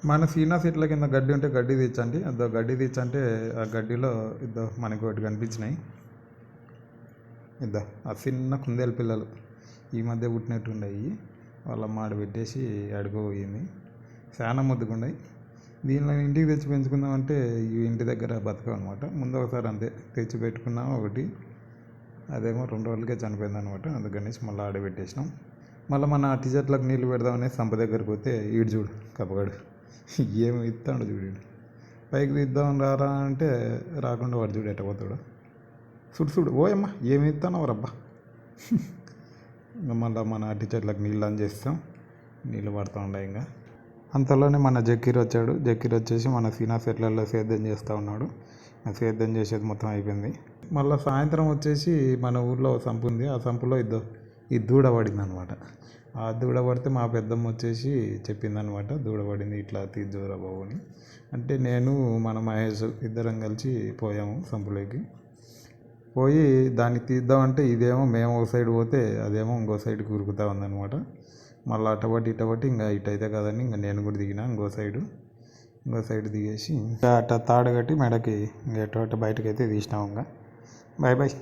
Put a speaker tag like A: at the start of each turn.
A: మన సీనా చెట్ల కింద గడ్డి ఉంటే గడ్డి తెచ్చండి. అదో గడ్డి తెచ్చంటే ఆ గడ్డిలో ఇద్దో మనకి ఒకటి కనిపించినాయి. ఇద్దో ఆ చిన్న కుందేలు పిల్లలు ఈ మధ్య పుట్టినట్టున్నాయి. వాళ్ళ మాడ పెట్టేసి అడుగుపోయింది. చాలా ముద్దుకున్నాయి. దీనిలో ఇంటికి తెచ్చి పెంచుకుందామంటే ఈ ఇంటి దగ్గర బతకవు అనమాట. ముందు ఒకసారి అంతే తెచ్చి పెట్టుకున్నాం ఒకటి, అదేమో 2 రోజులకే చనిపోయింది అనమాట. అందుకనేసి మళ్ళీ ఆడబెట్టేసినాం. మళ్ళీ మన అట్టి చెట్లకు నీళ్ళు పెడదామని సంప దగ్గరికి పోతే ఈడు చూడు కప్పగాడు ఏమి ఇస్తాడు చూడు. పైకి తీద్దాం రారా అంటే రాకుండా వాడు చూడు ఎట్ట పోతాడు. చూడు ఓయమ్మ ఏమి ఇస్తాను రబ్బా. ఇంకా మళ్ళీ మన అట్టి చెట్లకు నీళ్ళు అని చేస్తాం. నీళ్ళు పడుతూ ఉండే. ఇంకా అంతలోనే మన జకీర్ వచ్చాడు. జకీర్ వచ్చేసి మన సీనా చెట్లలో సేద్యం చేస్తూ ఉన్నాడు. సేద్యం చేసేది మొత్తం అయిపోయింది. మళ్ళీ సాయంత్రం వచ్చేసి మన ఊర్లో సంపు ఉంది. ఆ సంపులో ఈ దూడ పడింది అనమాట. ఆ దూడ పడితే మా పెద్దమ్మ వచ్చేసి చెప్పిందనమాట, దూడ పడింది ఇట్లా తీద్దురా బాబు అని. అంటే నేను మన మహేష్ ఇద్దరం కలిసి పోయాము సంపులోకి. పోయి దాన్ని తీద్దామంటే ఇదేమో మేము ఒక సైడ్ పోతే అదేమో ఇంకో సైడ్ కురుకుతూ ఉందన్నమాట. మళ్ళీ ఇటబట్టి ఇంకా ఇటైతే కదని ఇంకా నేను కూడా దిగిన ఇంకో సైడ్ దిగేసి ఇంకా అట్ట తాడు కట్టి మెడకి ఇంకా ఎటు బయటకైతే తీసినాము. ఇంకా బాయ్.